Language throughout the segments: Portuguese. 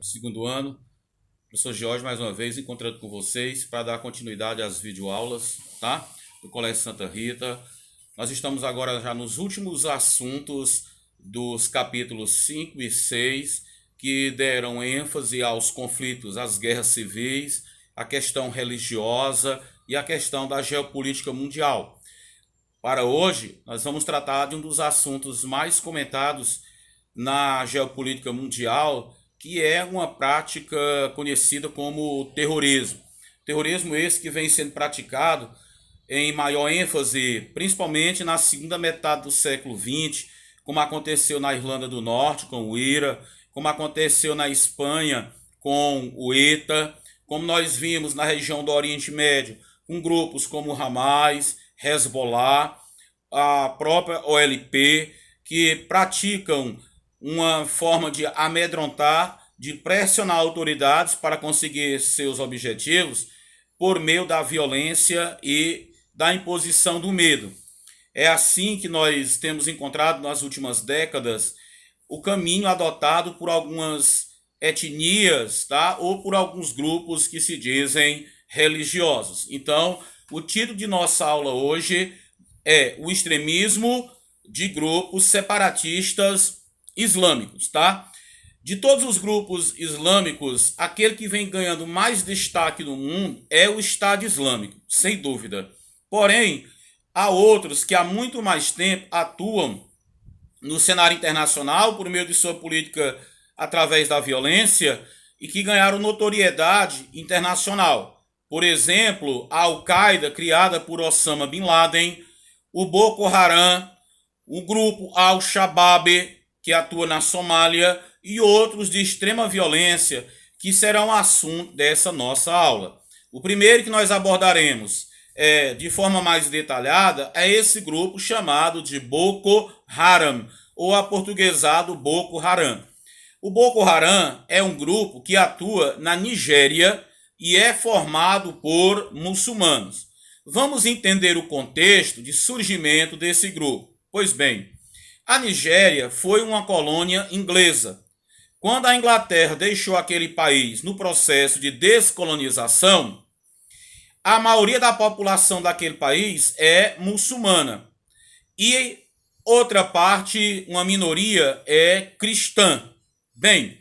Segundo ano. Professor Jorge, mais uma vez, encontrando com vocês para dar continuidade às videoaulas, tá? Do Colégio Santa Rita. Nós estamos agora já nos últimos assuntos dos capítulos 5 e 6, que deram ênfase aos conflitos, às guerras civis, a questão religiosa e a questão da geopolítica mundial. Para hoje, nós vamos tratar de um dos assuntos mais comentados na geopolítica mundial, que é uma prática conhecida como terrorismo. Terrorismo esse que vem sendo praticado em maior ênfase, principalmente na segunda metade do século XX, como aconteceu na Irlanda do Norte com o IRA, como aconteceu na Espanha com o ETA, como nós vimos na região do Oriente Médio, com grupos como o Hamas, Hezbollah, a própria OLP, que praticam uma forma de amedrontar, de pressionar autoridades para conseguir seus objetivos por meio da violência e da imposição do medo. É assim que nós temos encontrado nas últimas décadas o caminho adotado por algumas etnias, tá? Ou por alguns grupos que se dizem religiosos. Então, o título de nossa aula hoje é o extremismo de grupos separatistas islâmicos, tá? De todos os grupos islâmicos, aquele que vem ganhando mais destaque no mundo é o Estado Islâmico, sem dúvida. Porém, há outros que há muito mais tempo atuam no cenário internacional por meio de sua política através da violência e que ganharam notoriedade internacional. Por exemplo, a Al-Qaeda, criada por Osama Bin Laden, o Boko Haram, o grupo Al-Shabaab, que atua na Somália, e outros de extrema violência que serão assunto dessa nossa aula. O primeiro que nós abordaremos de forma mais detalhada é esse grupo chamado de Boko Haram, ou aportuguesado Boko Haram. O Boko Haram é um grupo que atua na Nigéria e é formado por muçulmanos. Vamos entender o contexto de surgimento desse grupo. Pois bem, a Nigéria foi uma colônia inglesa. Quando a Inglaterra deixou aquele país no processo de descolonização, a maioria da população daquele país é muçulmana. E outra parte, uma minoria, é cristã. Bem,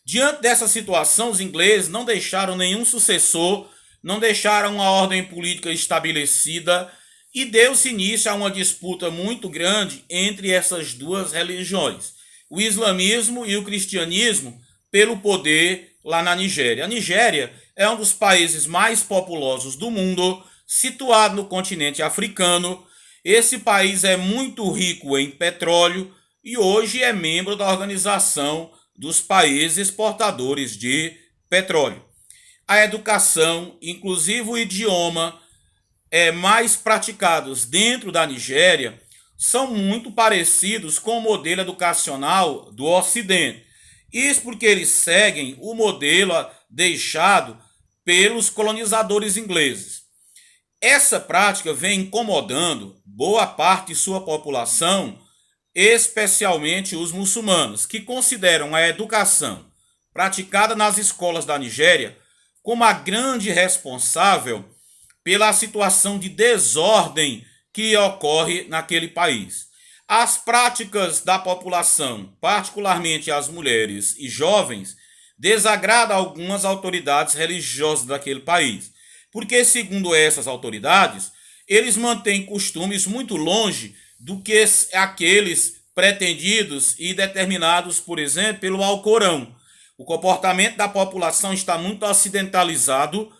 diante dessa situação, os ingleses não deixaram nenhum sucessor, não deixaram uma ordem política estabelecida e deu-se início a uma disputa muito grande entre essas duas religiões, o islamismo e o cristianismo, pelo poder lá na Nigéria. A Nigéria é um dos países mais populosos do mundo, situado no continente africano. Esse país é muito rico em petróleo e hoje é membro da Organização dos Países Exportadores de Petróleo. A educação, inclusive o idioma, mais praticados dentro da Nigéria são muito parecidos com o modelo educacional do Ocidente. Isso porque eles seguem o modelo deixado pelos colonizadores ingleses. Essa prática vem incomodando boa parte de sua população, especialmente os muçulmanos, que consideram a educação praticada nas escolas da Nigéria como a grande responsável pela situação de desordem que ocorre naquele país. As práticas da população, particularmente as mulheres e jovens, desagradam algumas autoridades religiosas daquele país, porque, segundo essas autoridades, eles mantêm costumes muito longe do que aqueles pretendidos e determinados, por exemplo, pelo Alcorão. O comportamento da população está muito ocidentalizado,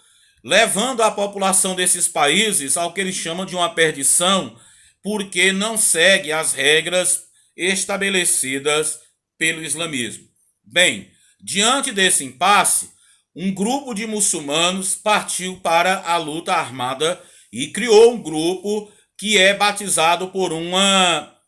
levando a população desses países ao que eles chamam de uma perdição, porque não segue as regras estabelecidas pelo islamismo. Bem, diante desse impasse, um grupo de muçulmanos partiu para a luta armada e criou um grupo que é batizado por uma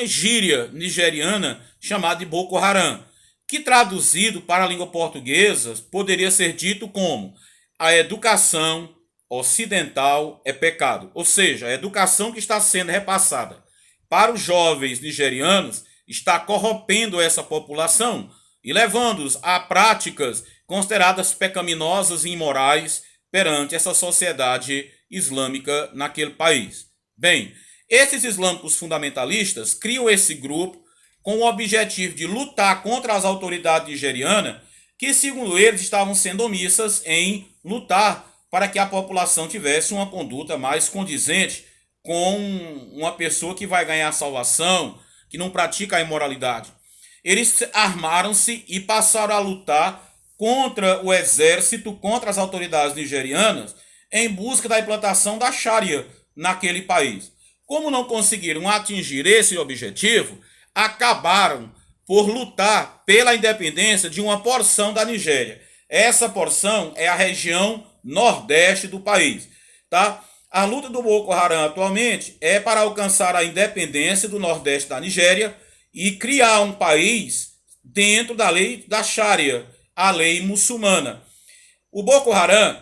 gíria nigeriana chamada de Boko Haram, que traduzido para a língua portuguesa poderia ser dito como: a educação ocidental é pecado. Ou seja, a educação que está sendo repassada para os jovens nigerianos está corrompendo essa população, e levando-os a práticas consideradas pecaminosas e imorais perante essa sociedade islâmica naquele país. Bem, esses islâmicos fundamentalistas criam esse grupo com o objetivo de lutar contra as autoridades nigerianas, que, segundo eles, estavam sendo omissas em lutar para que a população tivesse uma conduta mais condizente com uma pessoa que vai ganhar salvação, que não pratica a imoralidade. Eles armaram-se e passaram a lutar contra o exército, contra as autoridades nigerianas, em busca da implantação da Sharia naquele país. Como não conseguiram atingir esse objetivo, acabaram por lutar pela independência de uma porção da Nigéria. Essa porção é a região nordeste do país, tá? A luta do Boko Haram atualmente é para alcançar a independência do nordeste da Nigéria e criar um país dentro da lei da Sharia, a lei muçulmana. O Boko Haram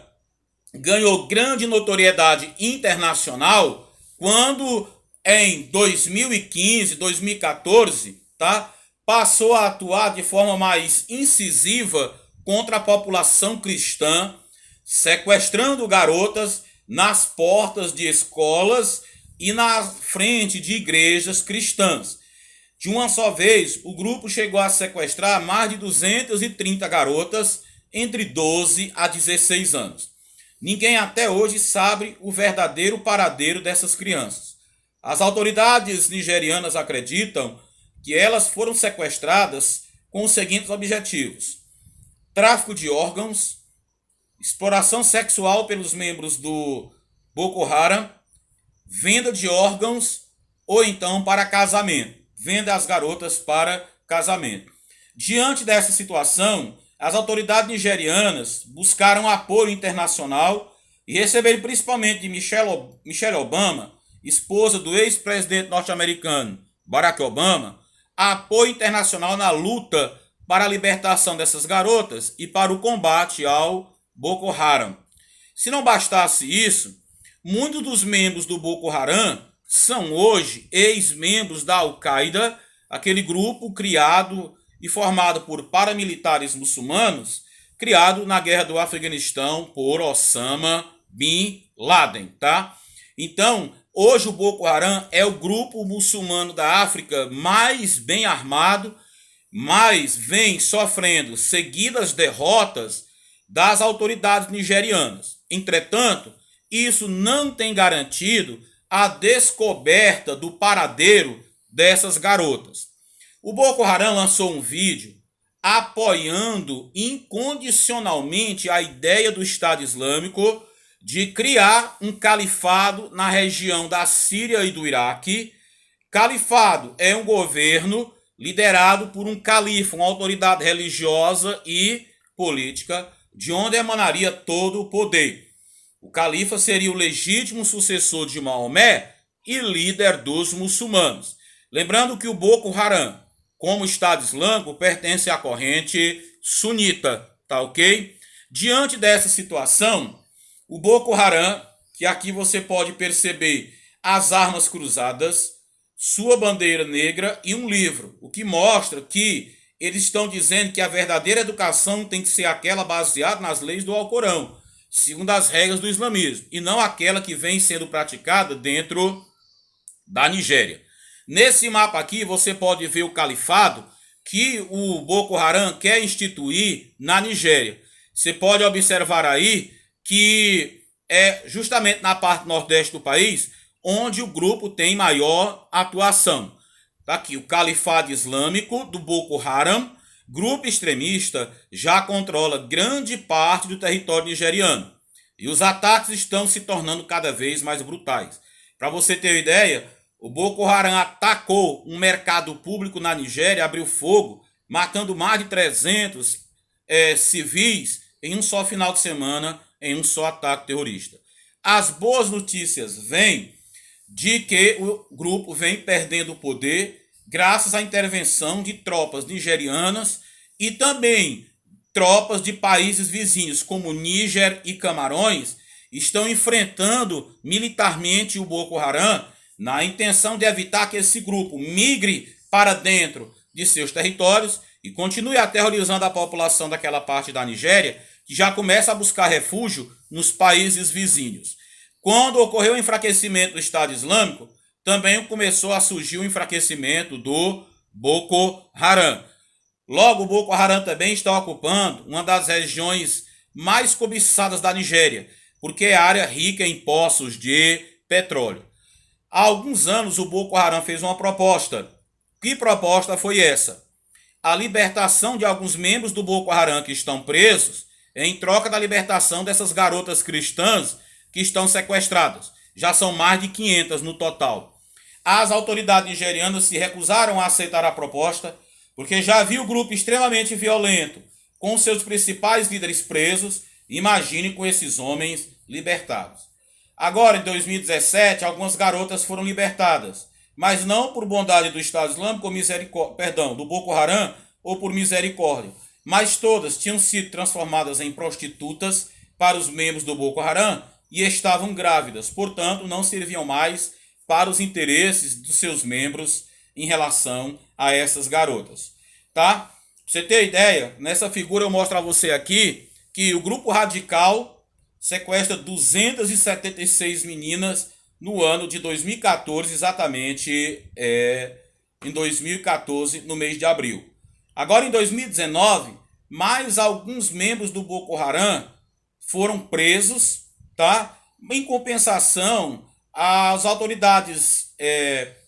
ganhou grande notoriedade internacional quando em 2015, 2014, tá, passou a atuar de forma mais incisiva contra a população cristã, sequestrando garotas nas portas de escolas e na frente de igrejas cristãs. De uma só vez, o grupo chegou a sequestrar mais de 230 garotas entre 12 a 16 anos. Ninguém até hoje sabe o verdadeiro paradeiro dessas crianças. As autoridades nigerianas acreditam que elas foram sequestradas com os seguintes objetivos: tráfico de órgãos, exploração sexual pelos membros do Boko Haram, venda de órgãos ou então para casamento, venda as garotas para casamento. Diante dessa situação, as autoridades nigerianas buscaram apoio internacional e receberam principalmente de Michelle Obama, esposa do ex-presidente norte-americano Barack Obama, apoio internacional na luta para a libertação dessas garotas e para o combate ao Boko Haram. Se não bastasse isso, muitos dos membros do Boko Haram são hoje ex-membros da Al-Qaeda, aquele grupo criado e formado por paramilitares muçulmanos, criado na guerra do Afeganistão por Osama Bin Laden, tá? Então, hoje o Boko Haram é o grupo muçulmano da África mais bem armado, mas vem sofrendo seguidas derrotas das autoridades nigerianas. Entretanto, isso não tem garantido a descoberta do paradeiro dessas garotas. O Boko Haram lançou um vídeo apoiando incondicionalmente a ideia do Estado Islâmico de criar um califado na região da Síria e do Iraque. Califado é um governo liderado por um califa, uma autoridade religiosa e política, de onde emanaria todo o poder. O califa seria o legítimo sucessor de Maomé e líder dos muçulmanos. Lembrando que o Boko Haram, como Estado Islâmico, pertence à corrente sunita, tá ok? Diante dessa situação, o Boko Haram, que aqui você pode perceber as armas cruzadas, sua bandeira negra e um livro, o que mostra que eles estão dizendo que a verdadeira educação tem que ser aquela baseada nas leis do Alcorão, segundo as regras do islamismo, e não aquela que vem sendo praticada dentro da Nigéria. Nesse mapa aqui você pode ver o califado que o Boko Haram quer instituir na Nigéria. Você pode observar aí que é justamente na parte nordeste do país onde o grupo tem maior atuação. Tá aqui o Califado Islâmico do Boko Haram, grupo extremista, já controla grande parte do território nigeriano. E os ataques estão se tornando cada vez mais brutais. Para você ter uma ideia, o Boko Haram atacou um mercado público na Nigéria, abriu fogo, matando mais de 300 civis em um só final de semana, em um só ataque terrorista. As boas notícias vêm de que o grupo vem perdendo o poder graças à intervenção de tropas nigerianas e também tropas de países vizinhos, como Níger e Camarões, estão enfrentando militarmente o Boko Haram na intenção de evitar que esse grupo migre para dentro de seus territórios e continue aterrorizando a população daquela parte da Nigéria, que já começa a buscar refúgio nos países vizinhos. Quando ocorreu o enfraquecimento do Estado Islâmico, também começou a surgir o enfraquecimento do Boko Haram. Logo, o Boko Haram também está ocupando uma das regiões mais cobiçadas da Nigéria, porque é área rica em poços de petróleo. Há alguns anos o Boko Haram fez uma proposta. Que proposta foi essa? A libertação de alguns membros do Boko Haram que estão presos, em troca da libertação dessas garotas cristãs que estão sequestradas. Já são mais de 500 no total. As autoridades nigerianas se recusaram a aceitar a proposta, porque já havia o grupo extremamente violento, com seus principais líderes presos. Imagine com esses homens libertados. Agora, em 2017, algumas garotas foram libertadas, mas não por bondade do Estado Islâmico ou do Boko Haram ou por misericórdia, mas todas tinham sido transformadas em prostitutas para os membros do Boko Haram e estavam grávidas, portanto, não serviam mais para os interesses dos seus membros em relação a essas garotas. Tá? Pra você ter ideia, nessa figura eu mostro a você aqui que o grupo radical sequestra 276 meninas no ano de 2014, exatamente em 2014, no mês de abril. Agora, em 2019, mais alguns membros do Boko Haram foram presos, tá? Em compensação, as autoridades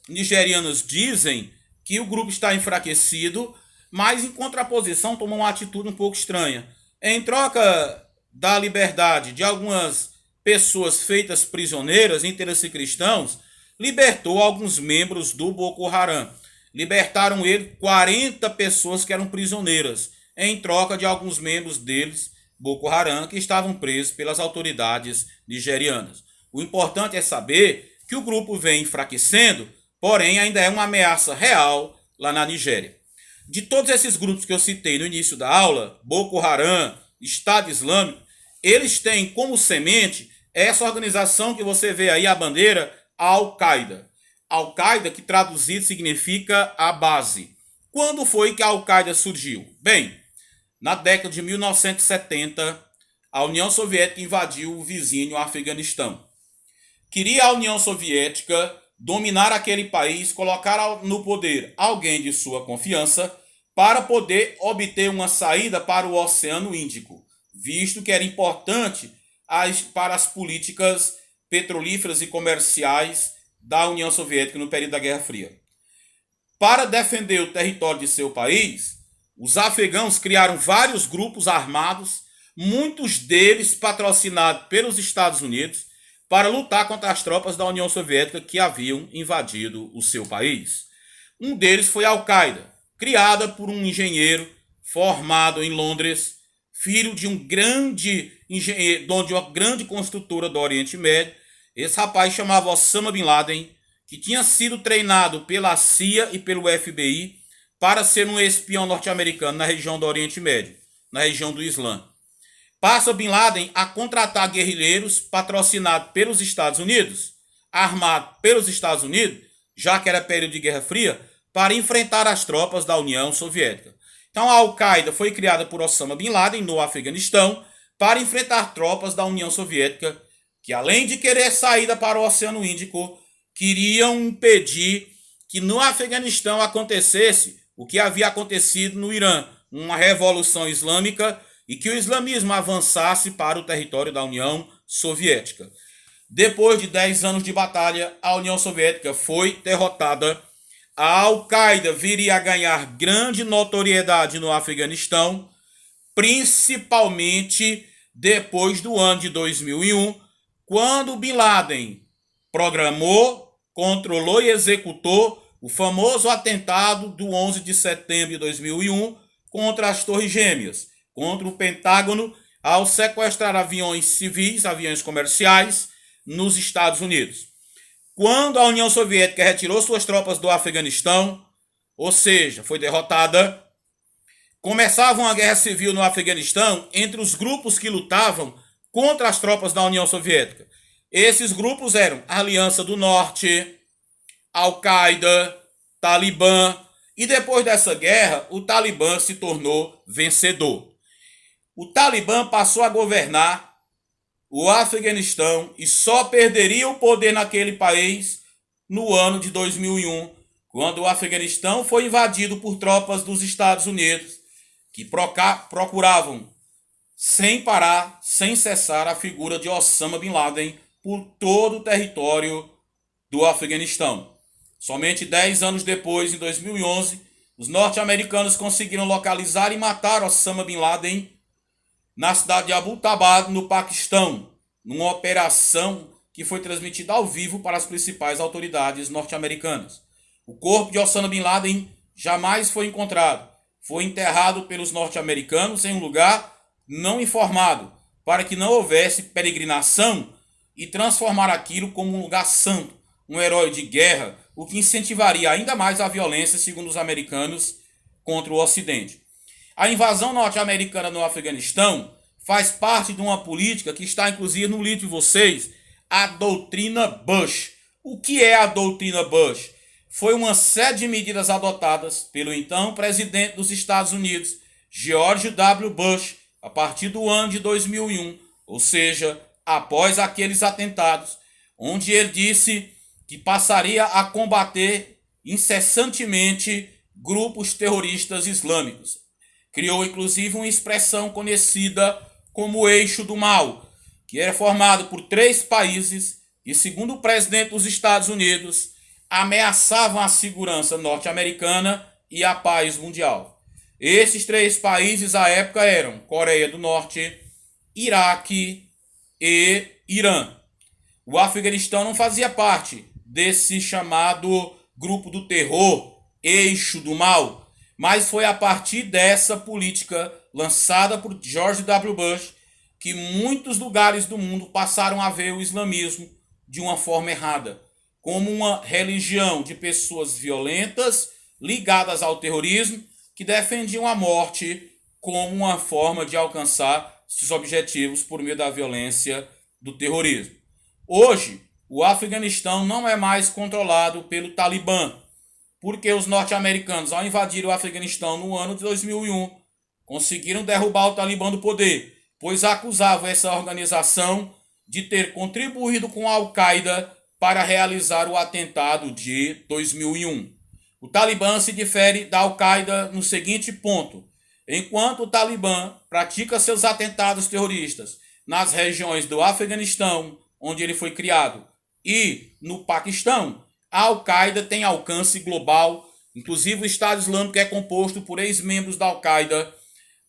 nigerianas dizem que o grupo está enfraquecido, mas em contraposição tomam uma atitude um pouco estranha. Em troca da liberdade de algumas pessoas feitas prisioneiras, íntegras e cristãos, libertou alguns membros do Boko Haram. Libertaram ele 40 pessoas que eram prisioneiras, em troca de alguns membros deles, Boko Haram, que estavam presos pelas autoridades nigerianas. O importante é saber que o grupo vem enfraquecendo, porém ainda é uma ameaça real lá na Nigéria. De todos esses grupos que eu citei no início da aula, Boko Haram, Estado Islâmico, eles têm como semente essa organização que você vê aí, a bandeira, Al-Qaeda. Al-Qaeda, que traduzido significa a base. Quando foi que a Al-Qaeda surgiu? Bem, na década de 1970, a União Soviética invadiu o vizinho Afeganistão. Queria a União Soviética dominar aquele país, colocar no poder alguém de sua confiança para poder obter uma saída para o Oceano Índico, visto que era importante para as políticas petrolíferas e comerciais da União Soviética no período da Guerra Fria. Para defender o território de seu país, os afegãos criaram vários grupos armados, muitos deles patrocinados pelos Estados Unidos, para lutar contra as tropas da União Soviética que haviam invadido o seu país. Um deles foi a Al-Qaeda, criada por um engenheiro formado em Londres, filho de um grande engenheiro, dono de uma grande construtora do Oriente Médio. Esse rapaz chamava Osama Bin Laden, que tinha sido treinado pela CIA e pelo FBI para ser um espião norte-americano na região do Oriente Médio, na região do Islã. Passa Bin Laden a contratar guerrilheiros patrocinados pelos Estados Unidos, armados pelos Estados Unidos, já que era período de Guerra Fria, para enfrentar as tropas da União Soviética. Então a Al-Qaeda foi criada por Osama Bin Laden no Afeganistão para enfrentar tropas da União Soviética que, além de querer saída para o Oceano Índico, queriam impedir que no Afeganistão acontecesse o que havia acontecido no Irã, uma revolução islâmica, e que o islamismo avançasse para o território da União Soviética. Depois de 10 anos de batalha, a União Soviética foi derrotada. A Al-Qaeda viria a ganhar grande notoriedade no Afeganistão, principalmente depois do ano de 2001, quando Bin Laden programou, controlou e executou o famoso atentado do 11 de setembro de 2001 contra as Torres Gêmeas, contra o Pentágono, ao sequestrar aviões civis, aviões comerciais, nos Estados Unidos. Quando a União Soviética retirou suas tropas do Afeganistão, ou seja, foi derrotada, começava uma guerra civil no Afeganistão entre os grupos que lutavam contra as tropas da União Soviética. Esses grupos eram a Aliança do Norte, Al-Qaeda, Talibã E depois dessa guerra, o Talibã se tornou vencedor. O Talibã passou a governar o Afeganistão e só perderia o poder naquele país no ano de 2001, quando o Afeganistão foi invadido por tropas dos Estados Unidos, que procuravam, sem parar, sem cessar, a figura de Osama Bin Laden por todo o território do Afeganistão. Somente 10 anos depois, em 2011, os norte-americanos conseguiram localizar e matar Osama Bin Laden na cidade de Abbottabad, no Paquistão, numa operação que foi transmitida ao vivo para as principais autoridades norte-americanas. O corpo de Osama Bin Laden jamais foi encontrado. Foi enterrado pelos norte-americanos em um lugar não informado, para que não houvesse peregrinação e transformar aquilo como um lugar santo, um herói de guerra, o que incentivaria ainda mais a violência, segundo os americanos, contra o Ocidente. A invasão norte-americana no Afeganistão faz parte de uma política que está inclusive no livro de vocês, a doutrina Bush. O que é a doutrina Bush? Foi uma série de medidas adotadas pelo então presidente dos Estados Unidos, George W. Bush, a partir do ano de 2001, ou seja, após aqueles atentados, onde ele disse que passaria a combater incessantemente grupos terroristas islâmicos. Criou inclusive uma expressão conhecida como o Eixo do Mal, que era formado por 3 países e, segundo o presidente dos Estados Unidos, ameaçavam a segurança norte-americana e a paz mundial. Esses 3 países à época eram Coreia do Norte, Iraque e Irã. O Afeganistão não fazia parte desse chamado grupo do terror, Eixo do Mal, mas foi a partir dessa política lançada por George W. Bush que muitos lugares do mundo passaram a ver o islamismo de uma forma errada, como uma religião de pessoas violentas ligadas ao terrorismo que defendiam a morte como uma forma de alcançar seus objetivos por meio da violência do terrorismo. Hoje, o Afeganistão não é mais controlado pelo Talibã, porque os norte-americanos, ao invadir o Afeganistão no ano de 2001, conseguiram derrubar o Talibã do poder, pois acusavam essa organização de ter contribuído com a Al-Qaeda para realizar o atentado de 2001. O Talibã se difere da Al-Qaeda no seguinte ponto: enquanto o Talibã pratica seus atentados terroristas nas regiões do Afeganistão, onde ele foi criado, e no Paquistão, a Al-Qaeda tem alcance global. Inclusive o Estado Islâmico é composto por ex-membros da Al-Qaeda,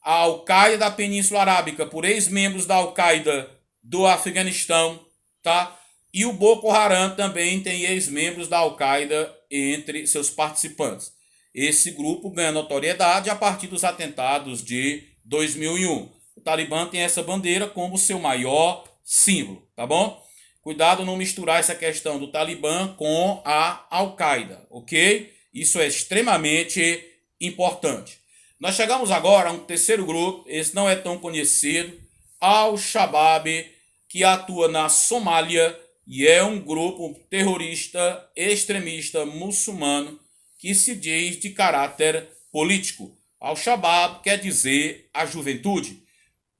a Al-Qaeda da Península Arábica por ex-membros da Al-Qaeda do Afeganistão, tá? E o Boko Haram também tem ex-membros da Al-Qaeda entre seus participantes. Esse grupo ganha notoriedade a partir dos atentados de 2001. O Talibã tem essa bandeira como seu maior símbolo, tá bom? Cuidado não misturar essa questão do Talibã com a Al-Qaeda, ok? Isso é extremamente importante. Nós chegamos agora a um terceiro grupo, esse não é tão conhecido, Al-Shabaab, que atua na Somália e é um grupo terrorista extremista muçulmano que se diz de caráter político. Al-Shabaab quer dizer a juventude.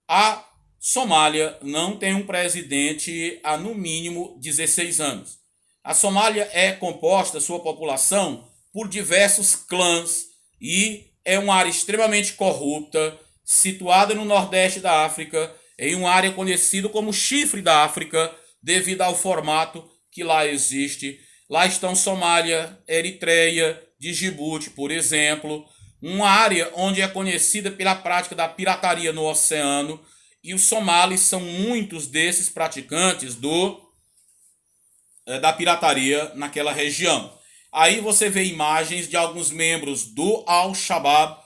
A Somália não tem um presidente há no mínimo 16 anos. A Somália é composta, sua população, por diversos clãs e é uma área extremamente corrupta, situada no nordeste da África, em uma área conhecida como Chifre da África, devido ao formato que lá existe. Lá estão Somália, Eritreia, Djibouti, por exemplo, uma área onde é conhecida pela prática da pirataria no oceano, e os somalis são muitos desses praticantes da pirataria naquela região. Aí você vê imagens de alguns membros do Al-Shabaab,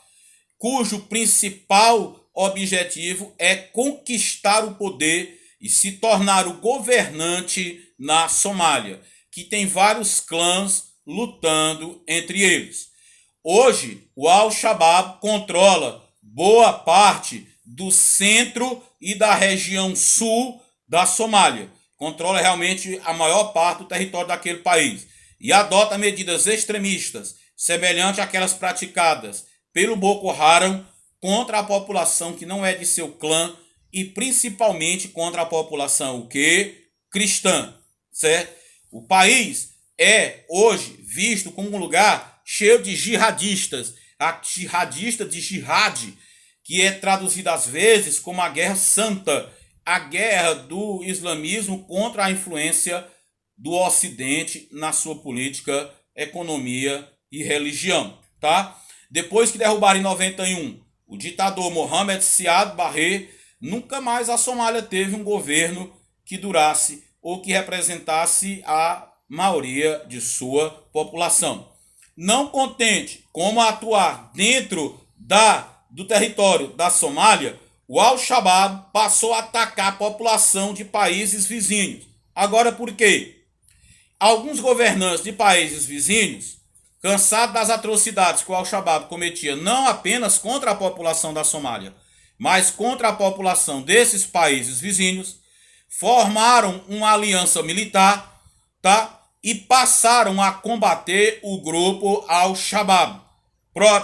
cujo principal objetivo é conquistar o poder e se tornar o governante na Somália, que tem vários clãs lutando entre eles. Hoje, o Al-Shabaab controla boa parte do centro e da região sul da Somália. Controla realmente a maior parte do território daquele país. E adota medidas extremistas semelhante àquelas praticadas pelo Boko Haram contra a população que não é de seu clã e principalmente contra a população o quê? Cristã, certo? O país é hoje visto como um lugar cheio de jihadistas, a jihadista de jihad, que é traduzida às vezes como a guerra santa, a guerra do islamismo contra a influência do Ocidente na sua política, economia e religião, tá? Depois que derrubaram em 91 o ditador Mohamed Siad Barre, nunca mais a Somália teve um governo que durasse ou que representasse a maioria de sua população. Não contente como atuar dentro do território da Somália, o Al-Shabaab passou a atacar a população de países vizinhos. Agora por quê? Alguns governantes de países vizinhos, cansados das atrocidades que o Al-Shabaab cometia não apenas contra a população da Somália, mas contra a população desses países vizinhos, formaram uma aliança militar, tá? E passaram a combater o grupo Al-Shabaab.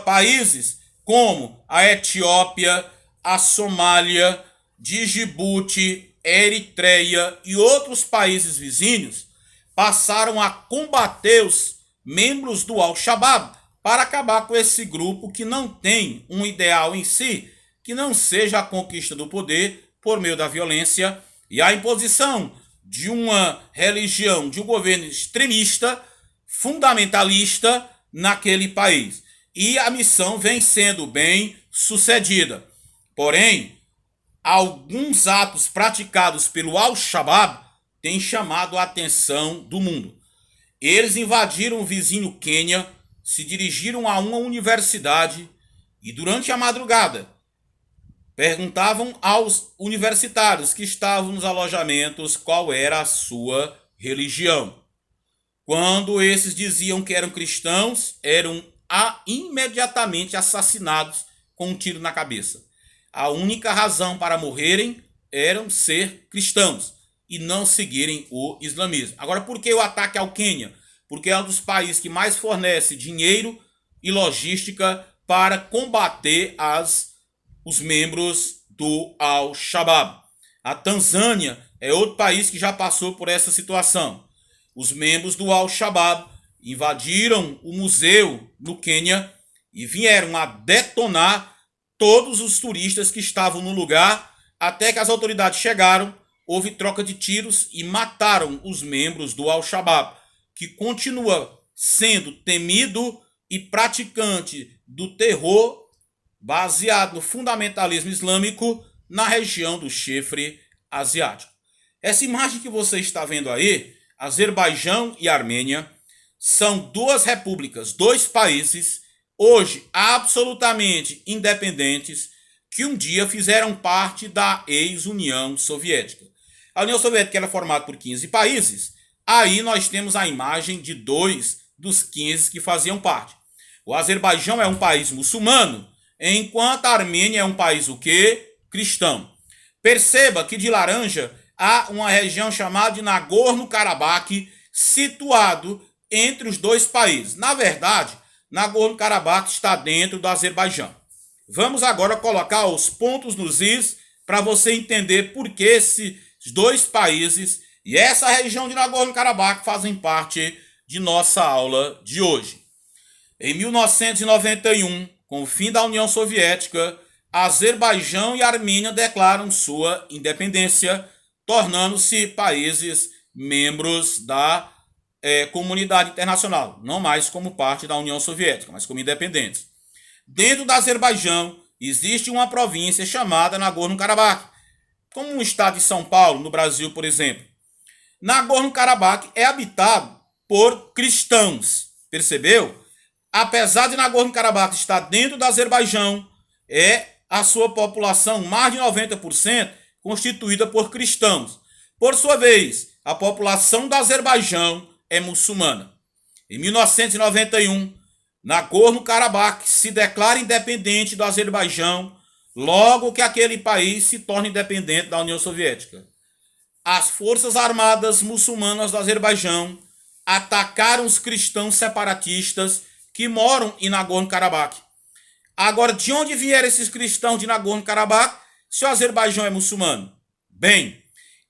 Países como a Etiópia, a Somália, Djibouti, Eritreia e outros países vizinhos passaram a combater os membros do Al-Shabaab para acabar com esse grupo que não tem um ideal em si, que não seja a conquista do poder por meio da violência e a imposição de uma religião, de um governo extremista, fundamentalista naquele país. E a missão vem sendo bem sucedida. Porém, alguns atos praticados pelo Al-Shabaab têm chamado a atenção do mundo. Eles invadiram o vizinho Quênia, se dirigiram a uma universidade e durante a madrugada perguntavam aos universitários que estavam nos alojamentos qual era a sua religião. Quando esses diziam que eram cristãos, eram imediatamente assassinados com um tiro na cabeça. A única razão para morrerem era ser cristãos e não seguirem o islamismo. Agora, por que o ataque ao Quênia? Porque é um dos países que mais fornece dinheiro e logística para combater os membros do Al-Shabaab. A Tanzânia é outro país que já passou por essa situação. Os membros do Al-Shabaab invadiram o museu no Quênia e vieram a detonar todos os turistas que estavam no lugar, até que as autoridades chegaram, houve troca de tiros e mataram os membros do Al-Shabaab, que continua sendo temido e praticante do terror baseado no fundamentalismo islâmico na região do chifre asiático. Essa imagem que você está vendo aí, Azerbaijão e Armênia, são duas repúblicas, dois países, hoje absolutamente independentes, que um dia fizeram parte da ex-União Soviética. A União Soviética era formada por 15 países, aí nós temos a imagem de 2 dos 15 que faziam parte. O Azerbaijão é um país muçulmano, enquanto a Armênia é um país o quê? Cristão. Perceba que de laranja há uma região chamada de Nagorno-Karabakh, situado entre os dois países. Na verdade, Nagorno-Karabakh está dentro do Azerbaijão. Vamos agora colocar os pontos nos is para você entender por que esses dois países e essa região de Nagorno-Karabakh fazem parte de nossa aula de hoje. Em 1991, com o fim da União Soviética, Azerbaijão e Armênia declaram sua independência, tornando-se países membros da comunidade internacional, não mais como parte da União Soviética, mas como independentes. Dentro do Azerbaijão existe uma província chamada Nagorno-Karabakh, como o estado de São Paulo, no Brasil, por exemplo. Nagorno-Karabakh é habitado por cristãos, percebeu? Apesar de Nagorno-Karabakh estar dentro do Azerbaijão, a sua população, mais de 90%, constituída por cristãos. Por sua vez, a população do Azerbaijão é muçulmana. Em 1991, Nagorno-Karabakh se declara independente do Azerbaijão, logo que aquele país se torna independente da União Soviética. As forças armadas muçulmanas do Azerbaijão atacaram os cristãos separatistas que moram em Nagorno-Karabakh. Agora, de onde vieram esses cristãos de Nagorno-Karabakh se o Azerbaijão é muçulmano? Bem,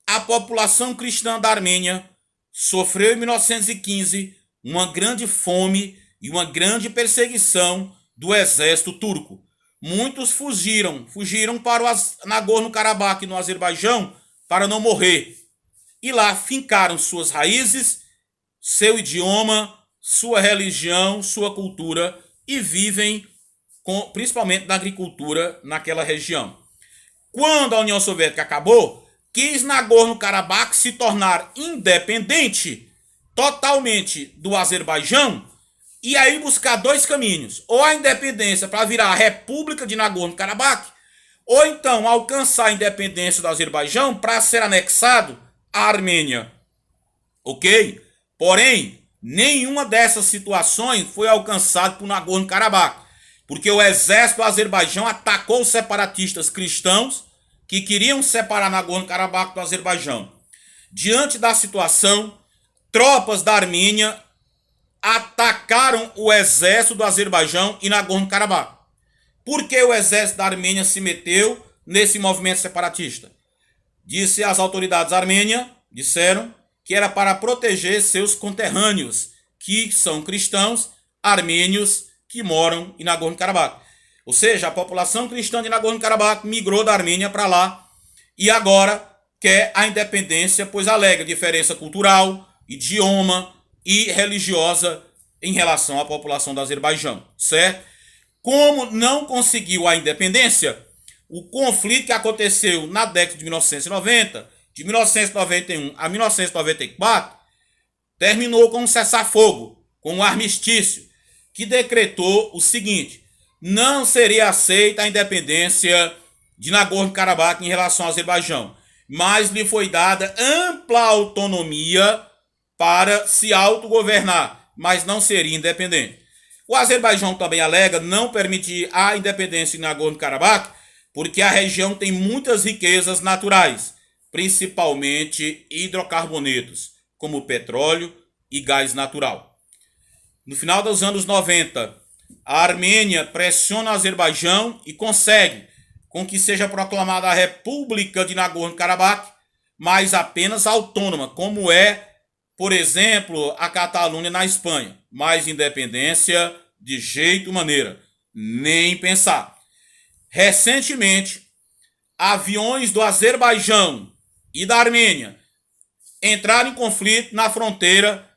a população cristã da Armênia sofreu em 1915 uma grande fome e uma grande perseguição do exército turco. Muitos fugiram para o Nagorno-Karabakh no Azerbaijão para não morrer. E lá fincaram suas raízes, seu idioma, sua religião, sua cultura e vivem principalmente na agricultura naquela região. Quando a União Soviética acabou, quis Nagorno-Karabakh se tornar independente totalmente do Azerbaijão e aí buscar dois caminhos: ou a independência para virar a República de Nagorno-Karabakh, ou então alcançar a independência do Azerbaijão para ser anexado à Armênia. Ok? Porém, nenhuma dessas situações foi alcançada por Nagorno-Karabakh, porque o exército do Azerbaijão atacou os separatistas cristãos que queriam separar Nagorno-Karabakh do Azerbaijão. Diante da situação, tropas da Armênia atacaram o exército do Azerbaijão em Nagorno-Karabakh. Por que o exército da Armênia se meteu nesse movimento separatista? Disse as autoridades armênias, disseram que era para proteger seus conterrâneos, que são cristãos armênios que moram em Nagorno-Karabakh. Ou seja, a população cristã de Nagorno-Karabakh migrou da Armênia para lá e agora quer a independência, pois alega diferença cultural, idioma e religiosa em relação à população do Azerbaijão, certo? Como não conseguiu a independência, o conflito que aconteceu na década de 1990, de 1991 a 1994, terminou com um cessar-fogo, com um armistício, que decretou o seguinte: não seria aceita a independência de Nagorno-Karabakh em relação ao Azerbaijão, mas lhe foi dada ampla autonomia para se autogovernar, mas não seria independente. O Azerbaijão também alega não permitir a independência de Nagorno-Karabakh porque a região tem muitas riquezas naturais, principalmente hidrocarbonetos, como petróleo e gás natural. No final dos anos 90, a Armênia pressiona o Azerbaijão e consegue com que seja proclamada a República de Nagorno-Karabakh, mas apenas autônoma, como é, por exemplo, a Catalunha na Espanha. Mas independência de jeito maneira, nem pensar. Recentemente, aviões do Azerbaijão e da Armênia entraram em conflito na fronteira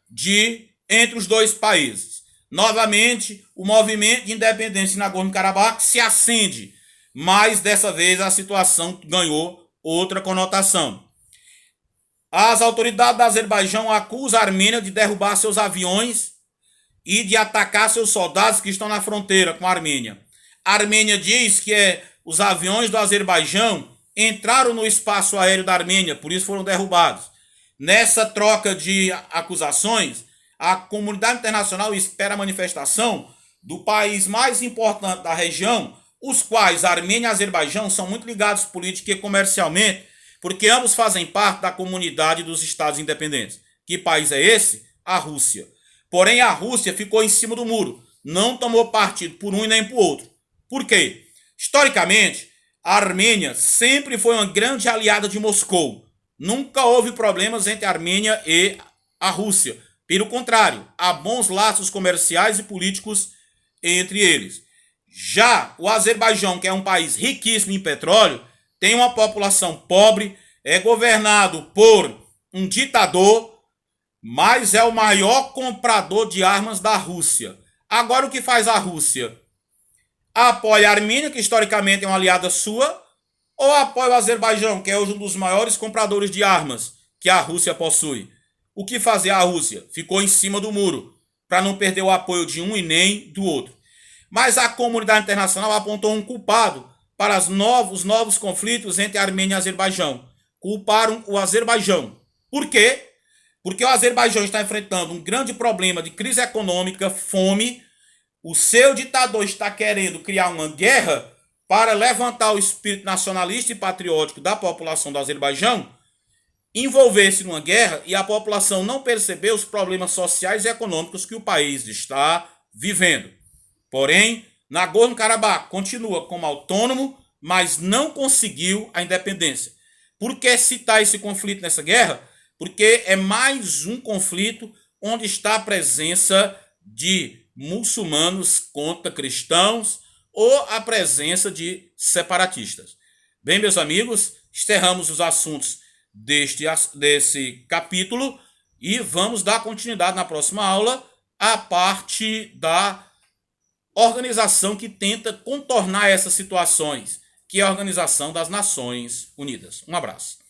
entre os dois países. Novamente, o movimento de independência de Nagorno-Karabakh se acende, mas dessa vez a situação ganhou outra conotação. As autoridades do Azerbaijão acusam a Armênia de derrubar seus aviões e de atacar seus soldados que estão na fronteira com a Armênia. A Armênia diz que os aviões do Azerbaijão entraram no espaço aéreo da Armênia, por isso foram derrubados. Nessa troca de acusações, a comunidade internacional espera a manifestação do país mais importante da região, os quais a Armênia e a Azerbaijão são muito ligados política e comercialmente, porque ambos fazem parte da comunidade dos Estados independentes. Que país é esse? A Rússia. Porém, a Rússia ficou em cima do muro, não tomou partido por um e nem por outro. Por quê? Historicamente, a Armênia sempre foi uma grande aliada de Moscou. Nunca houve problemas entre a Armênia e a Rússia. Pelo contrário, há bons laços comerciais e políticos entre eles. Já o Azerbaijão, que é um país riquíssimo em petróleo, tem uma população pobre, é governado por um ditador, mas é o maior comprador de armas da Rússia. Agora, o que faz a Rússia? Apoia a Armênia, que historicamente é uma aliada sua, ou apoia o Azerbaijão, que é hoje um dos maiores compradores de armas que a Rússia possui? O que fazer a Rússia? Ficou em cima do muro, para não perder o apoio de um e nem do outro. Mas a comunidade internacional apontou um culpado para os novos conflitos entre a Armênia e o Azerbaijão. Culparam o Azerbaijão. Por quê? Porque o Azerbaijão está enfrentando um grande problema de crise econômica, fome. O seu ditador está querendo criar uma guerra para levantar o espírito nacionalista e patriótico da população do Azerbaijão, envolver-se numa guerra e a população não perceber os problemas sociais e econômicos que o país está vivendo. Porém, Nagorno-Karabakh continua como autônomo, mas não conseguiu a independência. Por que citar esse conflito nessa guerra? Porque é mais um conflito onde está a presença de muçulmanos contra cristãos ou a presença de separatistas. Bem, meus amigos, encerramos os assuntos desse capítulo e vamos dar continuidade na próxima aula à parte da organização que tenta contornar essas situações, que é a Organização das Nações Unidas. Um abraço.